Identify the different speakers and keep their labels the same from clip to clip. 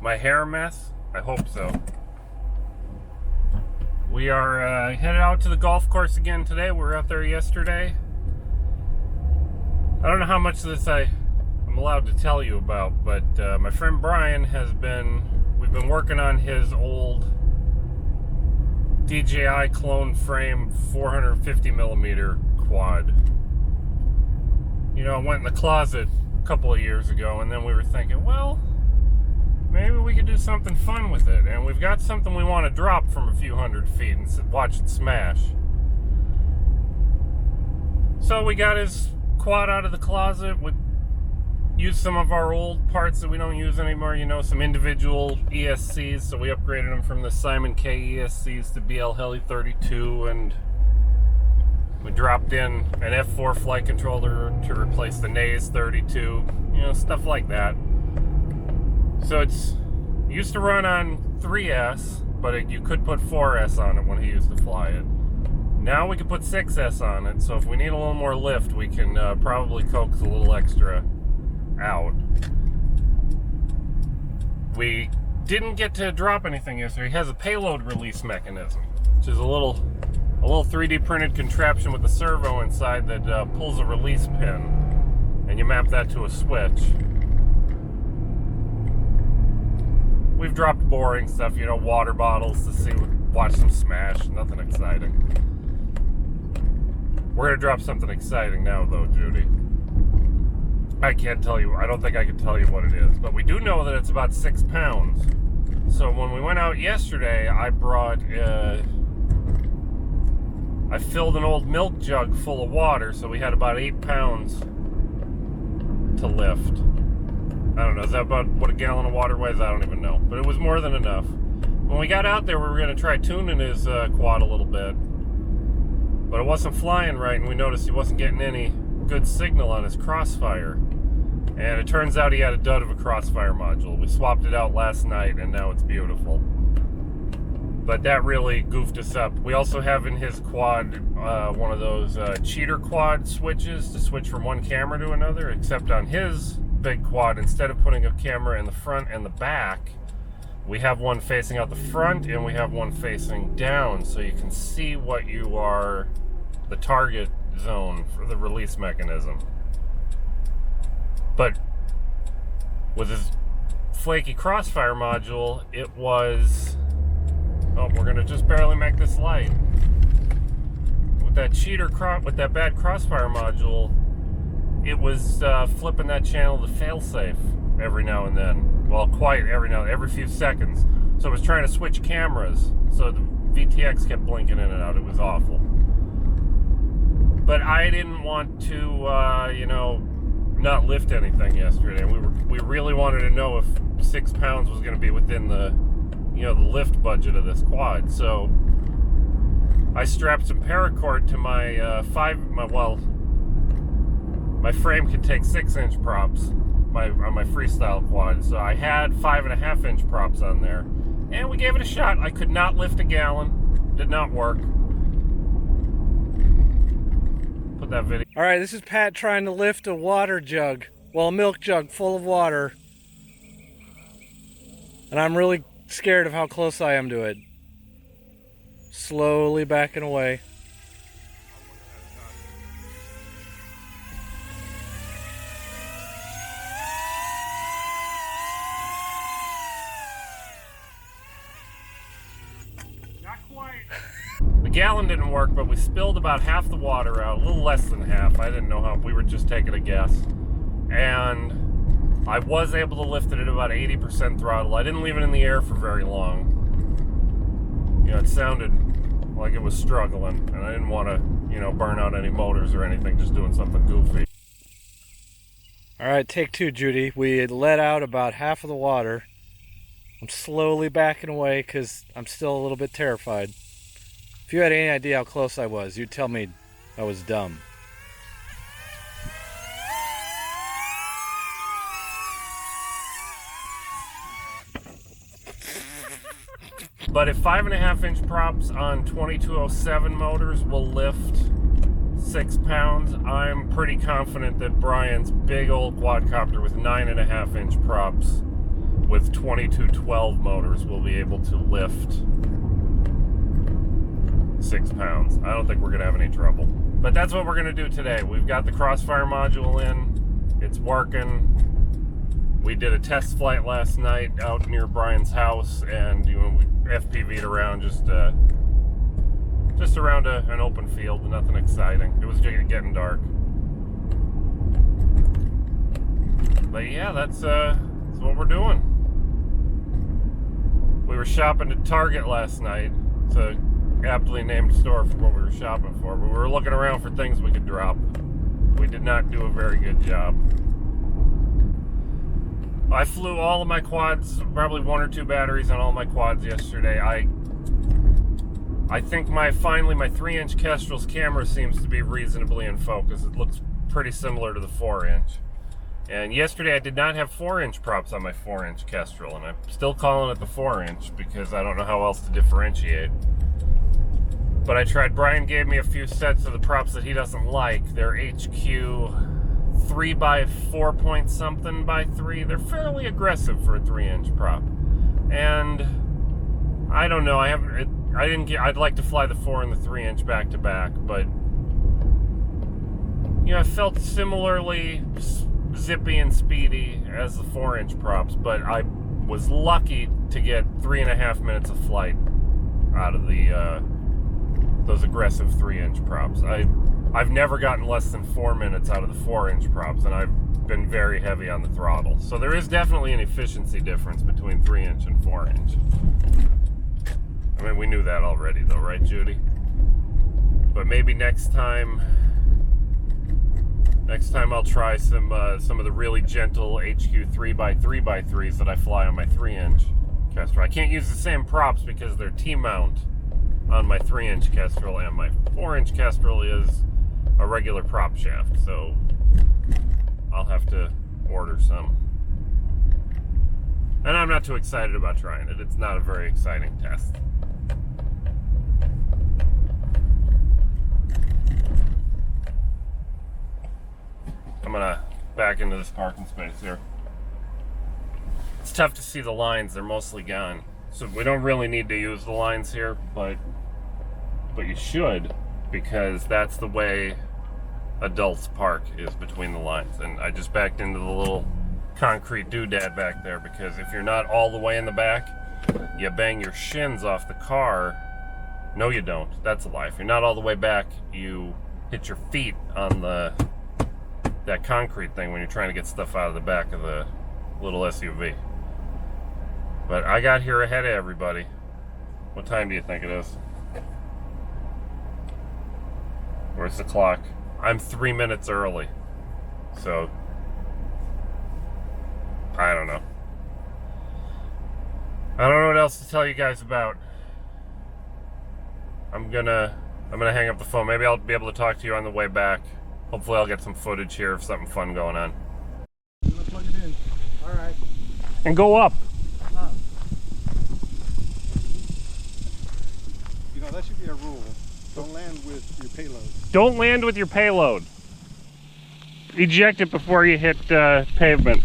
Speaker 1: my hair a mess? I hope so. We are headed out to the golf course again today. We were out there yesterday. I don't know how much of this I'm allowed to tell you about, but my friend Brian we've been working on his old DJI clone frame 450 millimeter quad. You know, it went in the closet a couple of years ago, and then we were thinking, well, maybe we could do something fun with it. And we've got something we want to drop from a few hundred feet and watch it smash. So we got his quad out of the closet. We used some of our old parts that we don't use anymore, you know, some individual ESCs. So we upgraded them from the Simon K ESCs to BL Heli 32, and we dropped in an F4 flight controller to replace the Naze 32, you know, stuff like that. So it used to run on 3S, but you could put 4S on it when he used to fly it. Now we can put 6S on it, so if we need a little more lift, we can probably coax a little extra out. We didn't get to drop anything yesterday. He has a payload release mechanism, which is a little 3D printed contraption with a servo inside that pulls a release pin, and you map that to a switch. We've dropped boring stuff, you know, water bottles to watch them smash. Nothing exciting. We're gonna drop something exciting now, though, Judy. I can't tell you. I don't think I can tell you what it is, but we do know that it's about 6 pounds. So when we went out yesterday, I filled an old milk jug full of water, so we had about 8 pounds to lift. I don't know, is that about what a gallon of water weighs? I don't even know, but it was more than enough. When we got out there, we were going to try tuning his quad a little bit, but it wasn't flying right, and we noticed he wasn't getting any good signal on his crossfire. And it turns out he had a dud of a crossfire module. We swapped it out last night, and now it's beautiful. But that really goofed us up. We also have in his quad one of those cheater quad switches to switch from one camera to another, except on his big quad, instead of putting a camera in the front and the back, we have one facing out the front and we have one facing down, so you can see what you are, the target zone for the release mechanism. But with his flaky crossfire module, it was, oh, we're gonna just barely make this light. With that bad crossfire module, it was flipping that channel to failsafe every now and then. Well, quite every few seconds. So it was trying to switch cameras, so the VTX kept blinking in and out. It was awful. But I didn't want to, you know, not lift anything yesterday. We really wanted to know if 6 pounds was going to be within the, you know, the lift budget of this quad. So I strapped some paracord to my my frame can take 6-inch props on my freestyle quad. So I had 5.5-inch props on there, and we gave it a shot. I could not lift a gallon. Did not work. Put that video.
Speaker 2: All right, this is Pat trying to lift a water jug, well, a milk jug full of water. And I'm really scared of how close I am to it. Slowly backing away.
Speaker 1: The gallon didn't work, but we spilled about half the water out, a little less than half. I didn't know how, we were just taking a guess. And I was able to lift it at about 80% throttle. I didn't leave it in the air for very long. You know, it sounded like it was struggling, and I didn't want to, you know, burn out any motors or anything, just doing something goofy.
Speaker 2: All right, take two, Judy. We had let out about half of the water. I'm slowly backing away because I'm still a little bit terrified. If you had any idea how close I was, you'd tell me I was dumb.
Speaker 1: But if 5.5-inch props on 2207 motors will lift 6 pounds, I'm pretty confident that Brian's big old quadcopter with 9.5-inch props with 2212 motors will be able to lift 6 pounds. I don't think we're gonna have any trouble. But that's what we're gonna do today. We've got the Crossfire module in. It's working. We did a test flight last night out near Brian's house, and we FPV'd around just around an open field, nothing exciting. It was getting dark. But yeah, that's what we're doing. We were shopping at Target last night. It's a aptly named store for what we were shopping for. But we were looking around for things we could drop. We did not do a very good job. I flew all of my quads, probably 1 or 2 batteries on all my quads yesterday. I think my 3-inch Kestrel's camera seems to be reasonably in focus. It looks pretty similar to the 4-inch. And yesterday I did not have 4-inch props on my 4-inch Kestrel, and I'm still calling it the 4-inch because I don't know how else to differentiate. But I tried. Brian gave me a few sets of the props that he doesn't like. They're HQ 3 by 4 point something by 3. They're fairly aggressive for a 3-inch prop. And I don't know. I'd like to fly the 4 and the 3-inch back to back, but I felt similarly zippy and speedy as the 4-inch props, but I was lucky to get 3.5 minutes of flight out of those aggressive 3-inch props. I've never gotten less than 4 minutes out of the 4-inch props, and I've been very heavy on the throttle. So there is definitely an efficiency difference between 3-inch and 4-inch. I mean, we knew that already though, right, Judy? But maybe next time I'll try some of the really gentle HQ 3x3x3s that I fly on my 3-inch Kestrel. I can't use the same props because they're T-mount on my 3-inch Kestrel, and my 4-inch Kestrel is a regular prop shaft, so I'll have to order some. And I'm not too excited about trying it. It's not a very exciting test. I'm gonna back into this parking space here. It's tough to see the lines, they're mostly gone. So we don't really need to use the lines here, but you should, because that's the way adults park, is between the lines. And I just backed into the little concrete doodad back there, because if you're not all the way in the back, you bang your shins off the car. No, you don't. That's a lie. If you're not all the way back, you hit your feet on that concrete thing when you're trying to get stuff out of the back of the little SUV. But I got here ahead of everybody. What time do you think it is? Where's the clock? I'm 3 minutes early. So I don't know. I don't know what else to tell you guys about. I'm gonna hang up the phone. Maybe I'll be able to talk to you on the way back. Hopefully I'll get some footage here of something fun going on.
Speaker 3: I'm gonna plug it in. Alright.
Speaker 1: And go up.
Speaker 3: That should be a rule. Don't land with your payload.
Speaker 1: Don't land with your payload. Eject it before you hit pavement.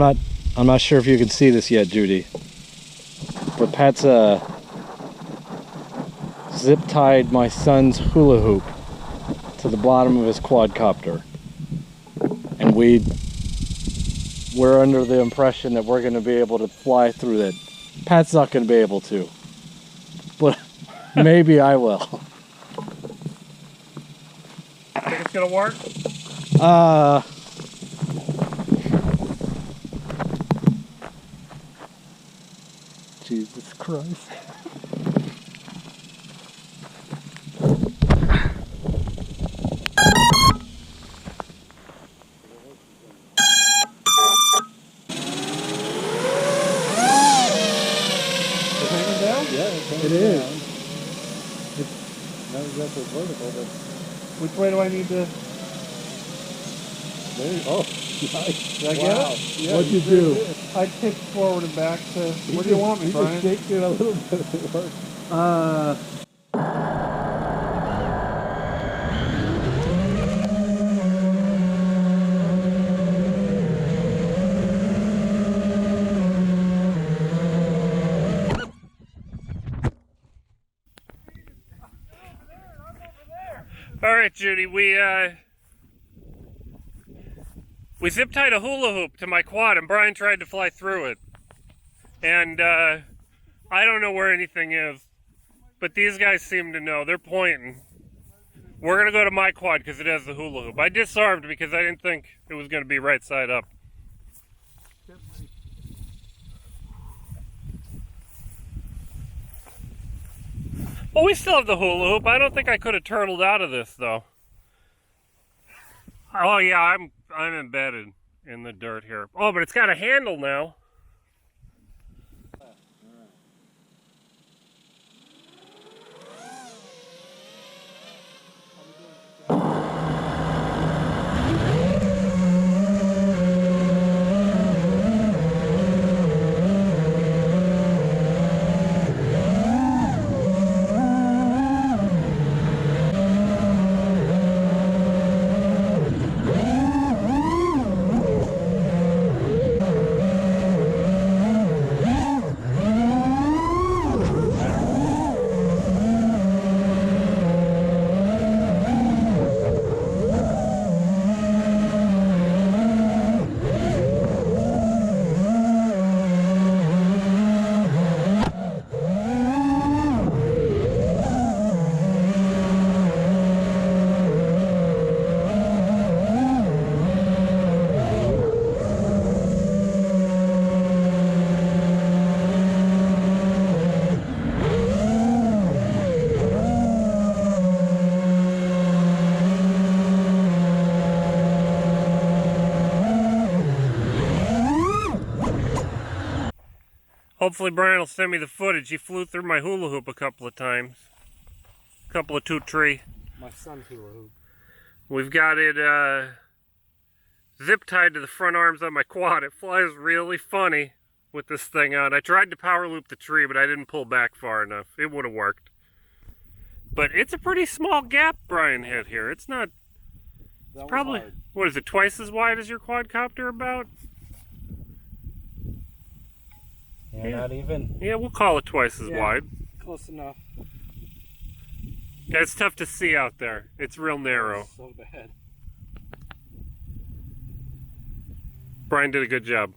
Speaker 2: I'm not sure if you can see this yet, Judy. But Pat's zip tied my son's hula hoop to the bottom of his quadcopter. And we're under the impression that we're going to be able to fly through it. Pat's not going to be able to. But maybe I will.
Speaker 1: Think it's gonna work?
Speaker 2: Jesus Christ. It is. It's not exactly vertical, but which way do I need to? There you, oh, nice. Did I get it? Yeah, what'd you do? I kicked forward and back to. Where do you want me, Brian? You just shaked it a little bit. It worked.
Speaker 1: All right, Judy, we zip tied a hula hoop to my quad, and Brian tried to fly through it. And I don't know where anything is, but these guys seem to know. They're pointing. We're gonna go to my quad because it has the hula hoop. I disarmed because I didn't think it was gonna be right side up. Well, we still have the hula hoop. I don't think I could have turtled out of this though. Oh yeah, I'm embedded in the dirt here. Oh, but it's got a handle now. Hopefully Brian will send me the footage. He flew through my hula hoop a couple of times. A couple of two-tree.
Speaker 2: My son's hula hoop.
Speaker 1: We've got it zip tied to the front arms on my quad. It flies really funny with this thing on. I tried to power loop the tree, but I didn't pull back far enough. It would have worked. But it's a pretty small gap Brian hit here. It's not... It's probably... What is it, twice as wide as your quadcopter about?
Speaker 2: Yeah, not even.
Speaker 1: Yeah, we'll call it twice as wide.
Speaker 2: Close enough.
Speaker 1: Yeah, it's tough to see out there. It's real narrow.
Speaker 2: So bad.
Speaker 1: Brian did a good job.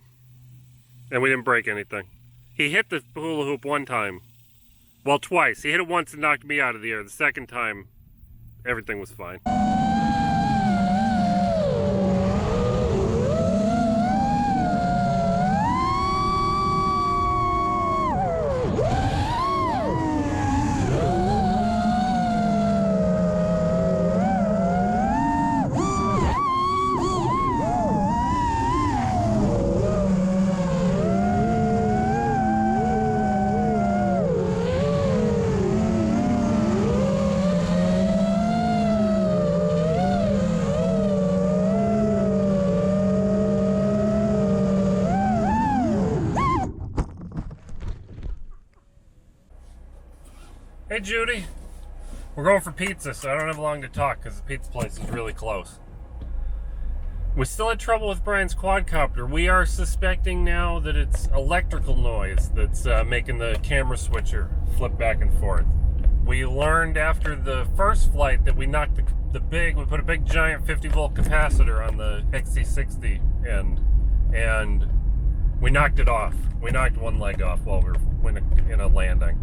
Speaker 1: And we didn't break anything. He hit the hula hoop one time. Well, twice. He hit it once and knocked me out of the air. The second time, everything was fine. Hey Judy, we're going for pizza, so I don't have long to talk because the pizza place is really close. We still had trouble with Brian's quadcopter. We are suspecting now that it's electrical noise that's making the camera switcher flip back and forth. We learned after the first flight that we knocked we put a big giant 50-volt capacitor on the XC60 end, and we knocked it off. We knocked one leg off while we were in a landing.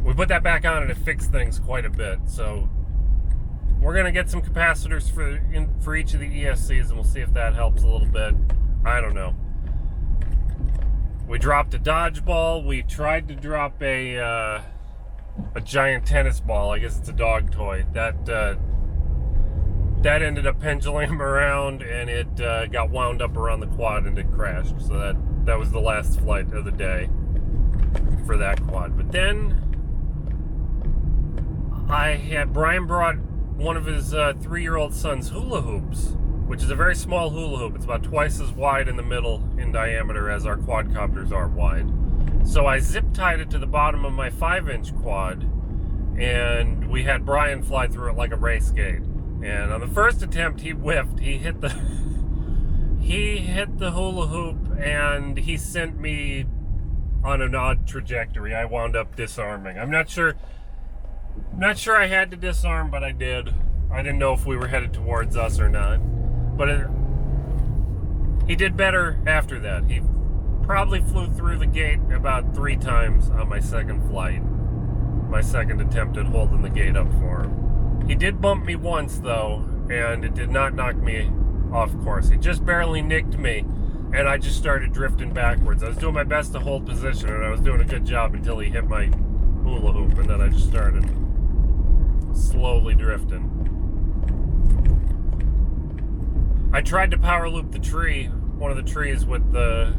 Speaker 1: We put that back on and it fixed things quite a bit, so we're gonna get some capacitors for each of the ESCs, and we'll see if that helps a little bit. I don't know. We dropped a dodgeball. We tried to drop a giant tennis ball. I guess it's a dog toy. That ended up pendulum around, and it got wound up around the quad and it crashed. So that was the last flight of the day for that quad. But then Brian brought one of his 3-year-old son's hula hoops, which is a very small hula hoop. It's about twice as wide in the middle in diameter as our quadcopters are wide. So I zip tied it to the bottom of my 5-inch quad, and we had Brian fly through it like a race gate. And on the first attempt, he whiffed. He hit the hula hoop, and he sent me on an odd trajectory. I wound up disarming. I'm not sure I had to disarm, but I did. I didn't know if we were headed towards us or not. But he did better after that. He probably flew through the gate about 3 times on my second flight. My second attempt at holding the gate up for him. He did bump me once, though, and it did not knock me off course. He just barely nicked me, and I just started drifting backwards. I was doing my best to hold position, and I was doing a good job until he hit my hula hoop, and then I just started slowly drifting. I tried to power loop the tree, one of the trees with the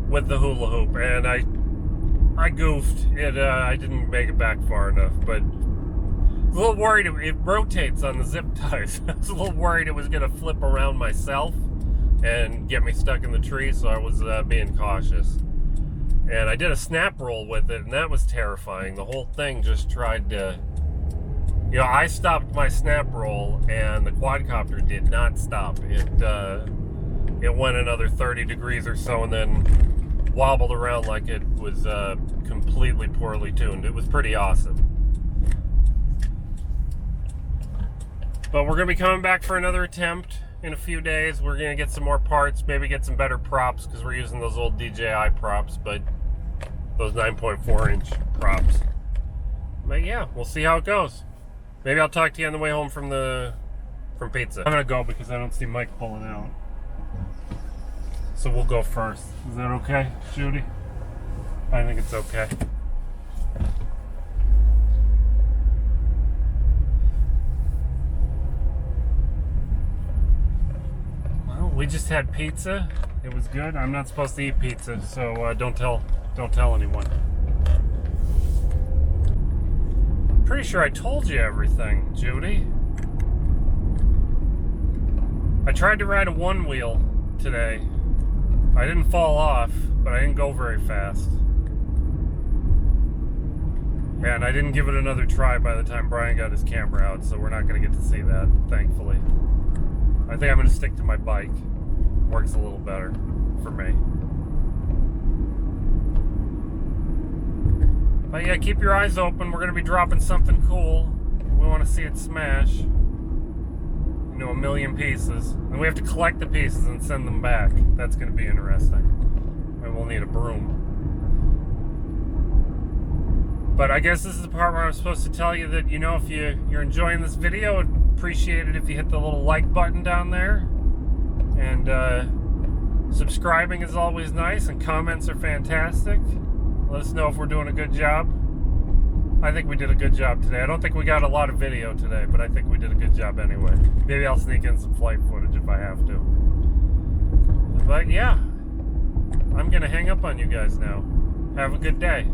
Speaker 1: hula hoop, and I goofed. I didn't make it back far enough, but I was a little worried. It rotates on the zip ties. I was a little worried it was going to flip around myself and get me stuck in the tree, so I was being cautious. And I did a snap roll with it, and that was terrifying. The whole thing just tried to... I stopped my snap roll, and the quadcopter did not stop. It went another 30 degrees or so, and then wobbled around like it was completely poorly tuned. It was pretty awesome. But we're going to be coming back for another attempt in a few days. We're going to get some more parts, maybe get some better props, because we're using those old DJI props, but those 9.4-inch props. But yeah, we'll see how it goes. Maybe I'll talk to you on the way home from pizza. I'm going to go because I don't see Mike pulling out. So we'll go first. Is that okay, Judy? I think it's okay. Well, we just had pizza. It was good. I'm not supposed to eat pizza, so don't tell anyone. Pretty sure I told you everything, Judy. I tried to ride a one-wheel today. I didn't fall off, but I didn't go very fast. And I didn't give it another try by the time Brian got his camera out, so we're not going to get to see that, thankfully. I think I'm going to stick to my bike. Works a little better for me. But yeah, keep your eyes open. We're going to be dropping something cool. We want to see it smash. You know, 1 million pieces. And we have to collect the pieces and send them back. That's going to be interesting. And we'll need a broom. But I guess this is the part where I'm supposed to tell you that, if you're enjoying this video, I'd appreciate it if you hit the little like button down there. And subscribing is always nice, and comments are fantastic. Let us know if we're doing a good job. I think we did a good job today. I don't think we got a lot of video today, but I think we did a good job anyway. Maybe I'll sneak in some flight footage if I have to. But yeah, I'm going to hang up on you guys now. Have a good day.